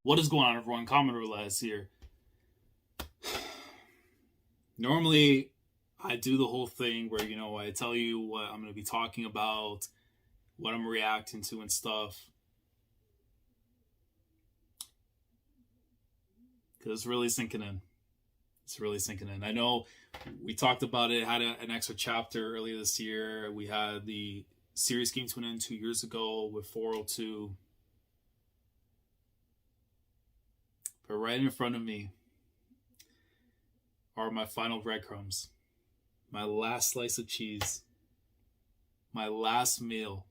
What is going on, everyone? Commodore Les here. Normally, I do the whole thing where, I tell you what I'm going to be talking about, what I'm reacting to and stuff. Because it's really sinking in. It's really sinking in. I know we talked about it, had an extra chapter earlier this year. We had the series came to an end 2 years ago with 402. But right in front of me are my final breadcrumbs. My last slice of cheese. My last meal.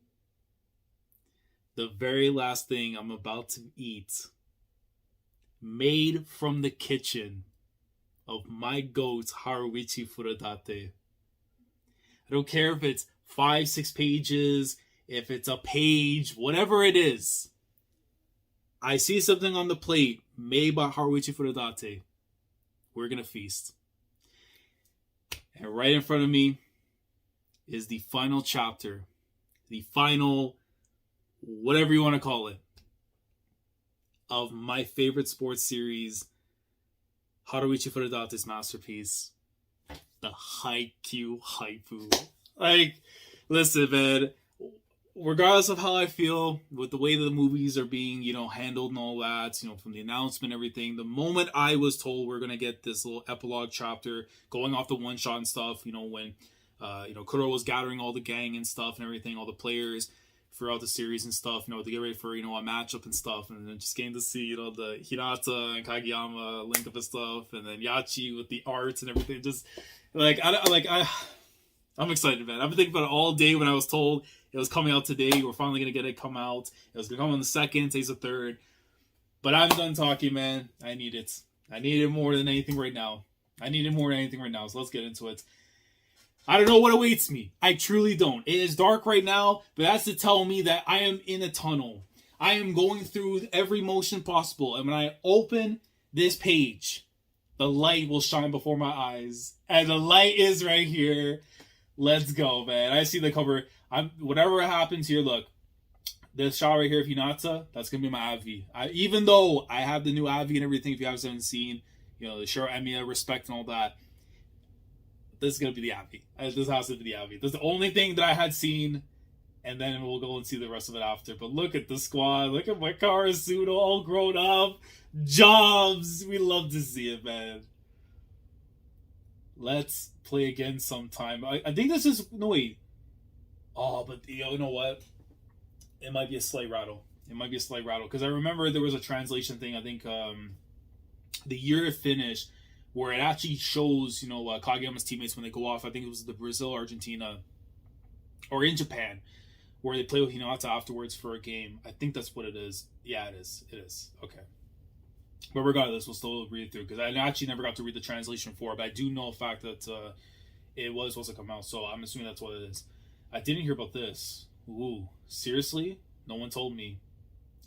The very last thing I'm about to eat. Made from the kitchen of my goat, Haruichi Furudate. I don't care if it's 5-6 pages, if it's a page, whatever it is. I see something on the plate made by Haruichi Furudate. We're going to feast. And right in front of me is the final chapter. The final, whatever you want to call it, of my favorite sports series, Haruichi Furudate's masterpiece, the Haikyuu Haifu. Listen, man, regardless of how I feel with the way that the movies are being, handled and all that, from the announcement and everything, the moment I was told we're going to get this little epilogue chapter going off the one-shot and stuff, when, Kuro was gathering all the gang and stuff and everything, all the players throughout the series and stuff, to get ready for, a matchup and stuff, and then just getting to see, the Hinata and Kageyama link up and stuff, and then Yachi with the art and everything, just, I'm excited, man. I've been thinking about it all day when I was told it was coming out today. We're finally going to get it come out. It was going to come on the 2nd, today's the 3rd. But I'm done talking, man. I need it. I need it more than anything right now. So let's get into it. I don't know what awaits me. I truly don't. It is dark right now, but that's to tell me that I am in a tunnel. I am going through every motion possible. And when I open this page, the light will shine before my eyes. And the light is right here. Let's go, man. I see the cover. Whatever happens here, look. This shot right here of Hinata, that's going to be my Avi. Even though I have the new Avi and everything, if you haven't seen, the Shiro Emiya, respect and all that, this is going to be the Avi. This has to be the Avi. This is the only thing that I had seen, and then we'll go and see the rest of it after. But look at the squad. Look at Makara Suno all grown up. Jobs. We love to see it, man. Let's play again sometime. I think this is... No, wait. Oh, but you know what? It might be a slight rattle. Because I remember there was a translation thing. I think the year it finished, where it actually shows, Kageyama's teammates when they go off. I think it was the Brazil, Argentina, or in Japan, where they play with Hinata afterwards for a game. I think that's what it is. Yeah, it is. Okay. But regardless, we'll still read it through, because I actually never got to read the translation for it, but I do know the fact that it was supposed to come out, so I'm assuming that's what it is. I didn't hear about this. Ooh, seriously? No one told me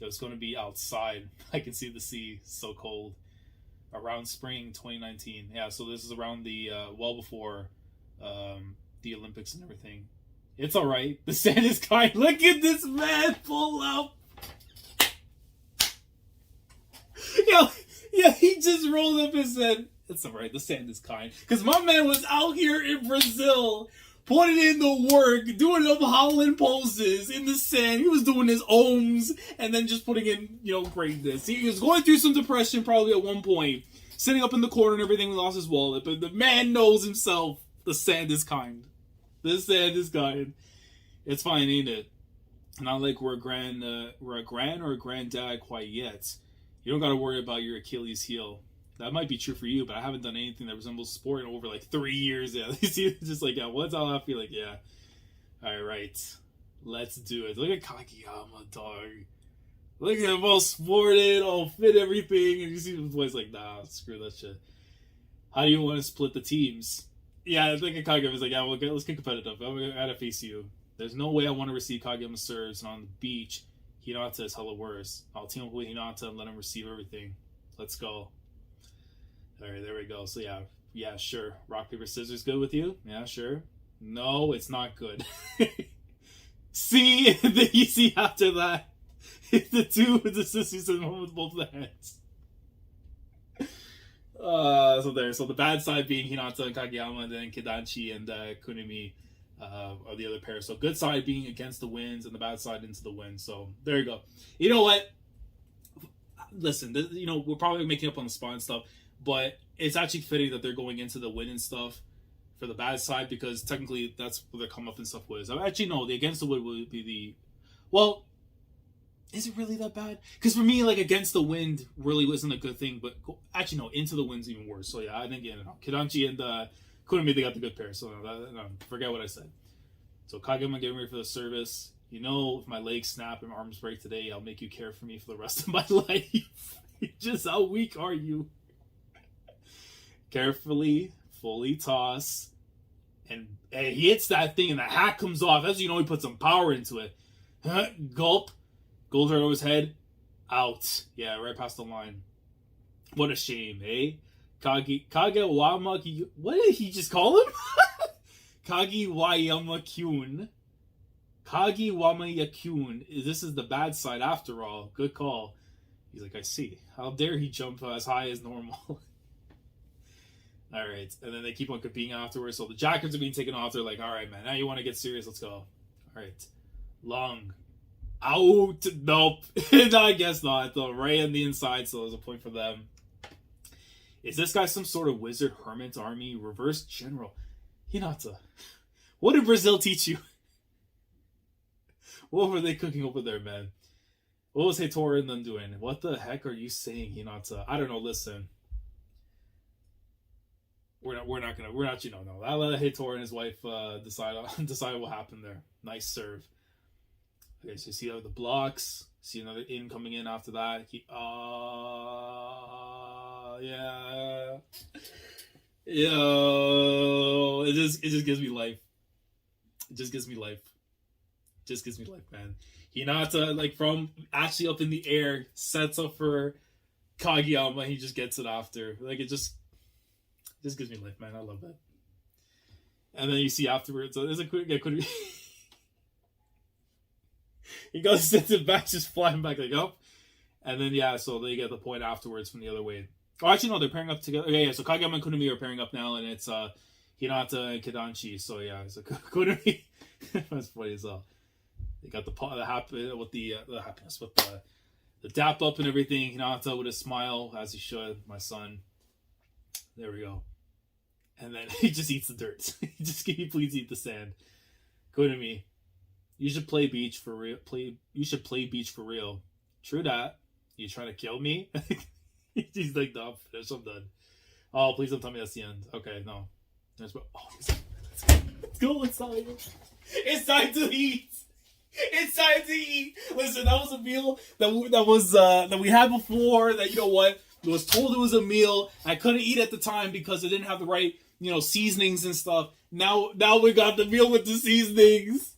it was going to be outside. I can see the sea, so cold. Around spring 2019. Yeah, so this is around the, well before the Olympics and everything. It's alright. The sand is kind. Look at this man pull up. Yeah, he just rolled up and said, it's alright, the sand is kind. Because my man was out here in Brazil, putting in the work, doing them howling poses in the sand. He was doing his ohms, and then just putting in, greatness. He was going through some depression probably at one point, sitting up in the corner and everything, lost his wallet. But the man knows himself, the sand is kind. The sand is kind. It's fine, ain't it? Not like we're a grand or a granddad quite yet. You don't got to worry about your Achilles heel. That might be true for you, but I haven't done anything that resembles sport in over 3 years. Yeah, just what's all I feel like? Yeah. All right, let's do it. Look at Kageyama, dog. Look at him all sported, all fit, everything, and you see the boys nah, screw that shit. How do you want to split the teams? Yeah, I think Kageyama's yeah, let's get competitive. I gotta face you. There's no way I want to receive Kageyama serves, and on the beach, Hinata is hella worse. I'll team up with Hinata and let him receive everything. Let's go. Alright, there we go. So yeah, sure. Rock, paper, scissors good with you? Yeah, sure. No, it's not good. See, you see after that, the sisters and one with both the heads. So the bad side being Hinata and Kageyama, and then Kidanchi and Kunimi are the other pair. So good side being against the winds, and the bad side into the wind. So there you go. You know what? Listen, we're probably making up on the spot and stuff, but it's actually fitting that they're going into the wind and stuff for the bad side, because technically that's what their come up and stuff was. Actually, no, the against the wind would be the... Well, is it really that bad? Because for me, like, against the wind really wasn't a good thing, but actually, no, into the wind's even worse. So yeah, I think, Kidanchi and Kunimi, they got the good pair. So forget what I said. So Kageyama getting ready for the service. If my legs snap and my arms break today, I'll make you care for me for the rest of my life. Just how weak are you? Carefully, fully toss. And he hits that thing and the hat comes off. As you know, he put some power into it. Gulp. Goes right over his head. Out. Yeah, right past the line. What a shame, eh? Kagewama... What did he just call him? Kagewama-kyun. Kagewama-kyun. This is the bad side after all. Good call. He's like, I see. How dare he jump as high as normal? Alright. And then they keep on competing afterwards. So the jackets are being taken off. They're like, alright, man. Now you want to get serious. Let's go. Alright. Long. Out. Nope. No, I guess not. Though. Right on the inside. So there's a point for them. Is this guy some sort of wizard hermit army? Reverse general. Hinata. What did Brazil teach you? What were they cooking over there, man? What was Heitor and them doing? What the heck are you saying, Hinata? I don't know. Listen, we're not. No. I'll let Heitor and his wife decide what happened there. Nice serve. Okay, so you see the blocks. See another in coming in after that. Yeah. Yo, it just gives me life. It just gives me life. Man. Hinata, like, from actually up in the air, sets up for Kageyama. He just gets it after. Like, it just gives me life, man. I love that. And then you see afterwards, so there's a quick... he goes, sits it back, just flying back, like, up. And then, yeah, so they get the point afterwards from the other way. Oh, actually, no, they're pairing up together. Yeah, so Kageyama and Kunimi are pairing up now, and it's Hinata and Kidanchi. So, yeah, so Kunimi... That's funny as well. They got the happiness with the dap up and everything. Hinata with a smile, as he should, my son. There we go. And then he just eats the dirt. Can you please eat the sand? Kunimi, you should play beach for real. You should play beach for real. True that. You trying to kill me? He's like, no, I'm finished. I'm done. Oh, please don't tell me that's the end. Okay, no. Let's go inside. It's time to eat. It's time to eat. Listen, that was a meal that we had before. That, you know what, I was told it was a meal. I couldn't eat at the time because it didn't have the right, seasonings and stuff. Now we got the meal with the seasonings.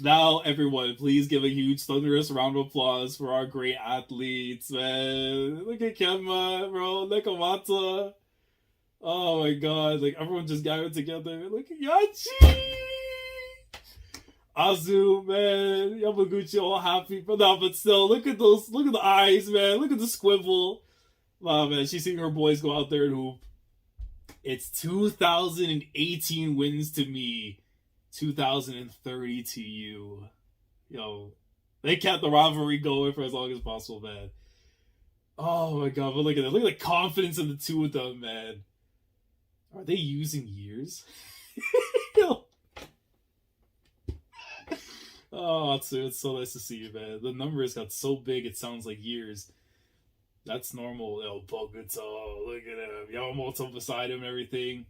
Now, everyone, please give a huge, thunderous round of applause for our great athletes, man. Look at Kenma, bro. Look at Mata. Oh my god, like, everyone just gathered together. Look at Yachi! Azu, man. Yamaguchi all happy. But still, look at the eyes, man. Look at the squibble. Wow, man, she's seeing her boys go out there and hoop. It's 2018 wins to me. 2030 to you. Yo, they kept the rivalry going for as long as possible, man. Oh my god, but look at that. Look at the confidence in the two of them, man. Are they using years? Oh, it's so nice to see you, man. The numbers got so big it sounds like years. That's normal. Yo, Bokuto, look at him. Yamamoto beside him and everything.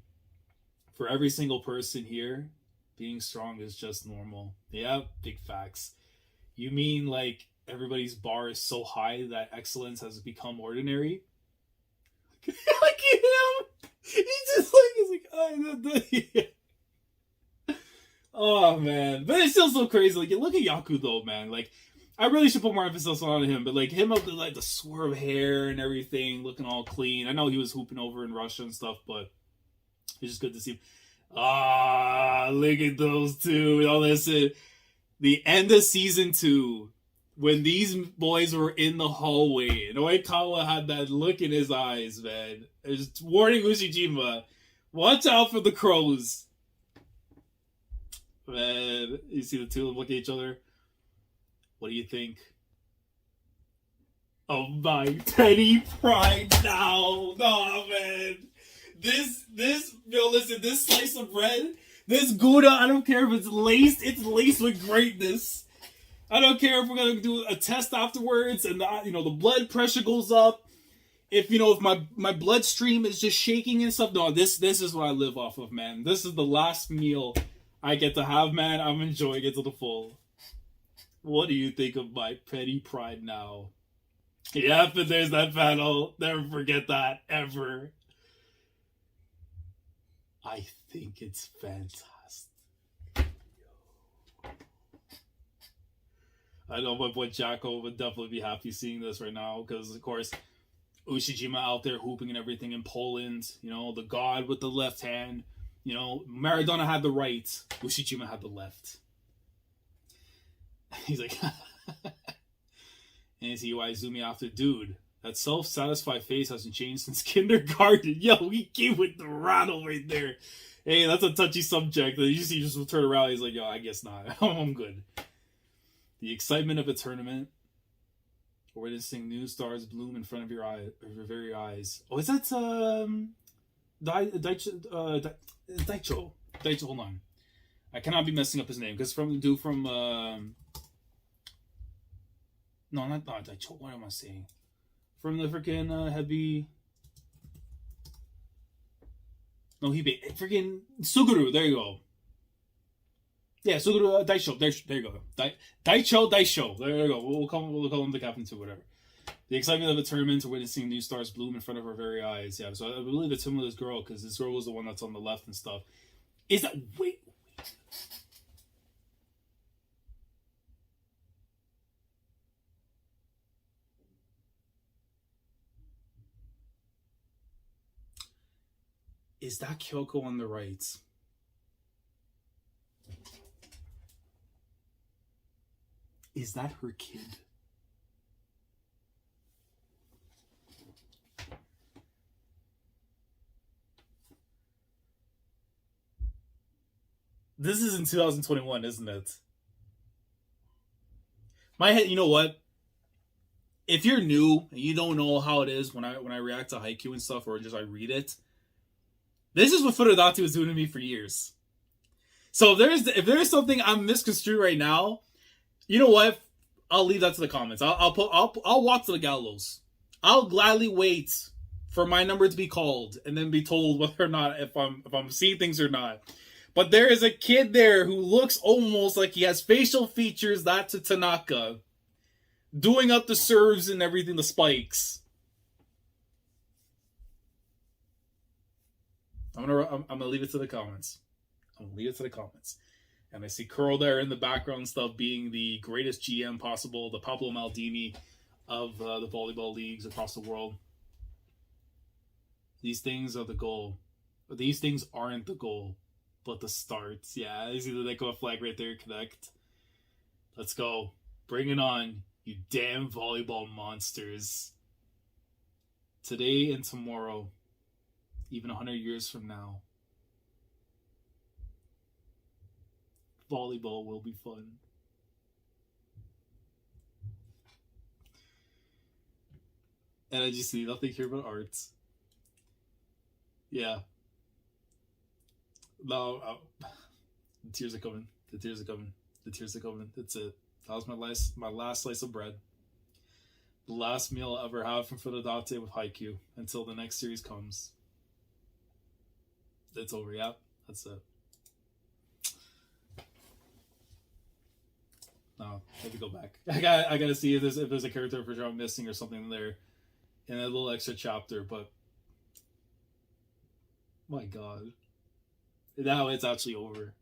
For every single person here, being strong is just normal. Yeah, big facts. You mean, like, everybody's bar is so high that excellence has become ordinary? Look at him! He's like, oh man, but it's still so crazy. Like, look at Yaku though, man. Like, I really should put more emphasis on him, but like him up to like the swerve hair and everything, looking all clean. I know he was hooping over in Russia and stuff, but it's just good to see him. Look at those two. All this, the end of season 2, when these boys were in the hallway, and Oikawa had that look in his eyes, man. It's warning Ushijima, watch out for the crows. Man, you see the two of them look at each other. What do you think? Oh, my petty pride now. No, man. This, listen, this slice of bread, this Gouda, I don't care if it's laced with greatness. I don't care if we're going to do a test afterwards and, the blood pressure goes up. If my bloodstream is just shaking and stuff. No, this is what I live off of, man. This is the last meal I get to have, man. I'm enjoying it to the full. What do you think of my petty pride now? Yeah, but there's that panel. Never forget that, ever. I think it's fantastic. I know my boy Jacko would definitely be happy seeing this right now, because, of course, Ushijima out there hooping and everything in Poland. The god with the left hand. Maradona had the right. Ushijima had the left. He's like... And see why Izumi after, dude, that self-satisfied face hasn't changed since kindergarten. Yo, he came with the rattle right there. Hey, that's a touchy subject. You just turn around, he's like, yo, I guess not. I'm good. The excitement of a tournament, or witnessing new stars bloom in front of your very eyes. Oh, is that Daicho? Daicho, hold on. I cannot be messing up his name, because from the dude from no, not Daicho. What am I saying? From the freaking heavy. No, freaking Suguru. There you go. Yeah, Suguru Daisho. There you go. Daisho. There you go. We'll call him the captain too. Whatever. The excitement of the tournament, or witnessing new stars bloom in front of our very eyes. Yeah, so I believe it's him with this girl, because this girl was the one that's on the left and stuff. Is that wait? Is that Kyoko on the right? Is that her kid? This is in 2021, isn't it? My head, you know what? If you're new and you don't know how it is when I react to Haikyuu and stuff, or just I read it, this is what Furudate was doing to me for years. So if there's something I'm misconstrued right now, you know what? I'll leave that to the comments. I'll walk to the gallows. I'll gladly wait for my number to be called and then be told whether or not if I'm seeing things or not. But there is a kid there who looks almost like he has facial features that to Tanaka, doing up the serves and everything, the spikes. I'm gonna leave it to the comments. And I see Curl there in the background stuff, being the greatest GM possible, the Pablo Maldini of the volleyball leagues across the world. These things are the goal. These things aren't the goal, but the starts. Yeah, you see the Neko flag right there, connect. Let's go. Bring it on, you damn volleyball monsters. Today and tomorrow, even 100 years from now, volleyball will be fun. And I just see nothing here but arts. Yeah. No, the tears are coming. That's it. That was my last slice of bread. The last meal I'll ever have from Furudate with Haikyuu until the next series comes. It's over, yeah. That's it. No, I have to go back. I gotta see if there's a character for sure I'm missing or something there in a little extra chapter, but my god. Now it's actually over.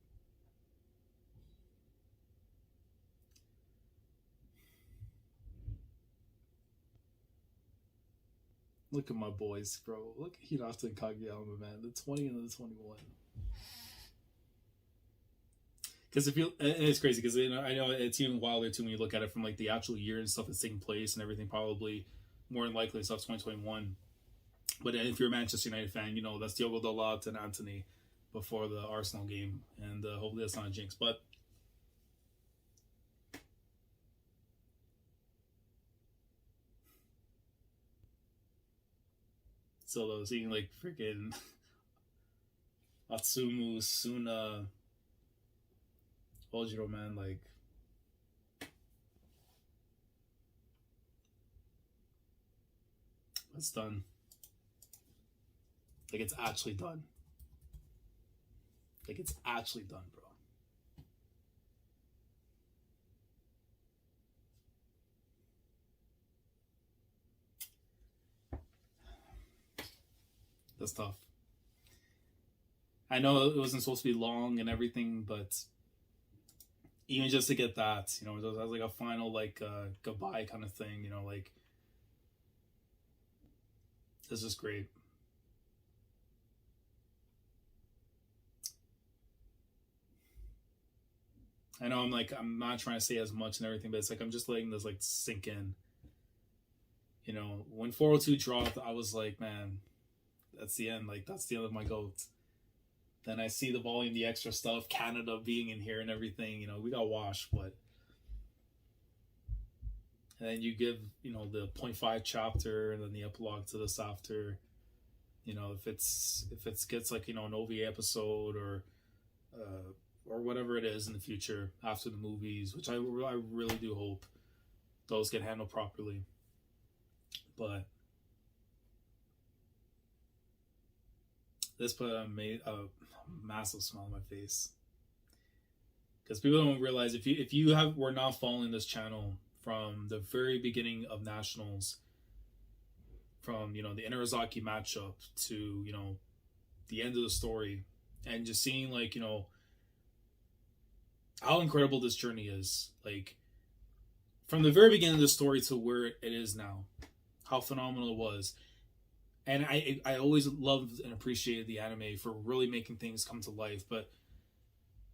Look at my boys, bro. Look at Hinata and Kageyama, man. The 20 and the 21. Because if you, it's crazy because I know it's even wilder too when you look at it from like the actual year and stuff that's taking place and everything. Probably more than likely stuff 2021. But if you're a Manchester United fan, you know that's Diogo Dalot and Anthony before the Arsenal game, and hopefully that's not a jinx. But still, though, seeing like freaking Atsumu, Suna, Ojiro, man, like it's done. Like it's actually done. Like it's actually done, bro. That's tough. I know it wasn't supposed to be long and everything, but even just to get that, you know, it was like a final like goodbye kind of thing, you know, like this is great. I know I'm not trying to say as much and everything, but it's like I'm just letting this like sink in. You know, when 402 dropped, I was like, man, that's the end. Like that's the end of my GOAT. Then I see the volume, the extra stuff, Canada being in here and everything. You know, we got washed, but and then you give, you know, the 0.5 chapter and then the epilogue to this after. You know, if it gets like, you know, an OVA episode or whatever it is in the future after the movies, which I really do hope those get handled properly. But this put a massive smile on my face, because people don't realize if you were not following this channel from the very beginning of Nationals, from, you know, the Inarizaki matchup to, you know, the end of the story, and just seeing like, you know, how incredible this journey is, like from the very beginning of the story to where it is now, how phenomenal it was. And I always loved and appreciated the anime for really making things come to life. But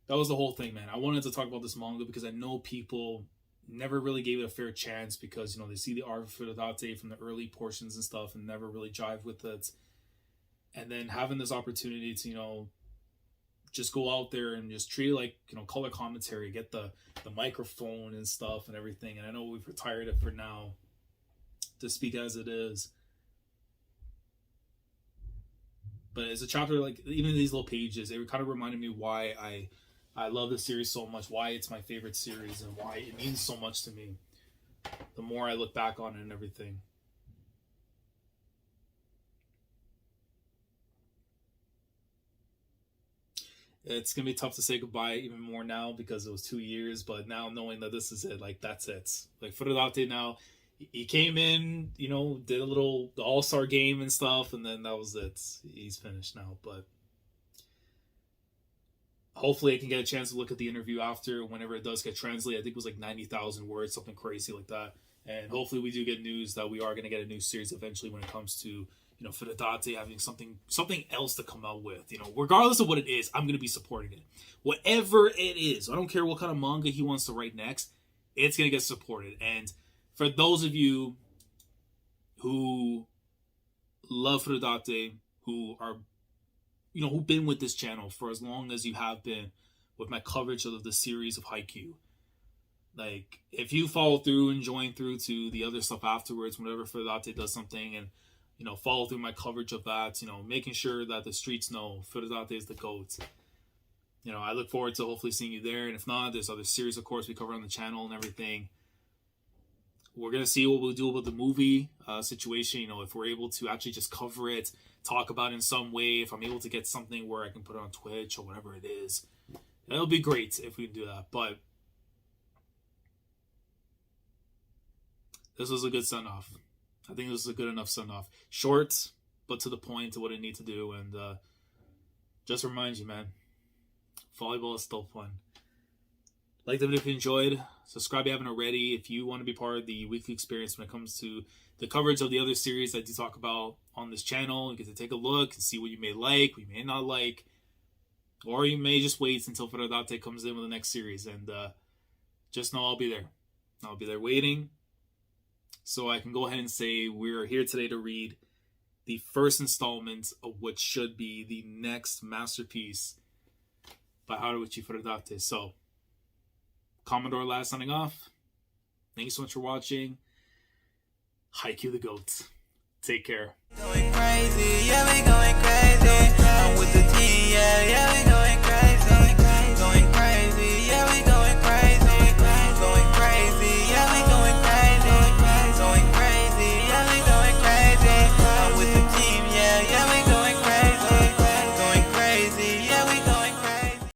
that was the whole thing, man. I wanted to talk about this manga because I know people never really gave it a fair chance because, you know, they see the art of Furudate from the early portions and stuff and never really jive with it. And then having this opportunity to, you know, just go out there and just treat it like, you know, color commentary, get the microphone and stuff and everything. And I know we've retired it for now to speak as it is. But as a chapter, like even these little pages, it kind of reminded me why I love this series so much, why it's my favorite series, and why it means so much to me. The more I look back on it and everything. It's going to be tough to say goodbye even more now because it was 2 years, but now knowing that this is it, like that's it. Like Furudate now, he came in, you know, did a little the All-Star game and stuff, and then that was it. He's finished now, but hopefully I can get a chance to look at the interview after, whenever it does get translated. I think it was like 90,000 words, something crazy like that. And hopefully we do get news that we are going to get a new series eventually when it comes to, you know, Furudate having something else to come out with. You know, regardless of what it is, I'm going to be supporting it. Whatever it is, I don't care what kind of manga he wants to write next, it's going to get supported. And for those of you who love Furudate, who are, you know, who've been with this channel for as long as you have been with my coverage of the series of Haikyuu, like, if you follow through and join through to the other stuff afterwards, whenever Furudate does something, and, you know, follow through my coverage of that, you know, making sure that the streets know Furudate is the GOAT. You know, I look forward to hopefully seeing you there. And if not, there's other series, of course, we cover on the channel and everything. We're going to see what we'll do about the movie situation. You know, if we're able to actually just cover it, talk about it in some way, if I'm able to get something where I can put it on Twitch or whatever it is, it'll be great if we can do that. But this was a good send-off. I think this is a good enough send-off. Short, but to the point to what it needs to do. And just remind you, man, volleyball is still fun. Like the video if you enjoyed. Subscribe if you haven't already. If you want to be part of the weekly experience when it comes to the coverage of the other series that I do talk about on this channel, you get to take a look and see what you may like, what you may not like. Or you may just wait until Furudate comes in with the next series. And just know I'll be there. I'll be there waiting. So I can go ahead and say we're here today to read the first installment of what should be the next masterpiece by Haruichi Furudate. So, Commodore Lad signing off. Thank you so much for watching. Haikyuu the GOAT. Take care. Going crazy, yeah, we going crazy. I'm with the team, yeah, we going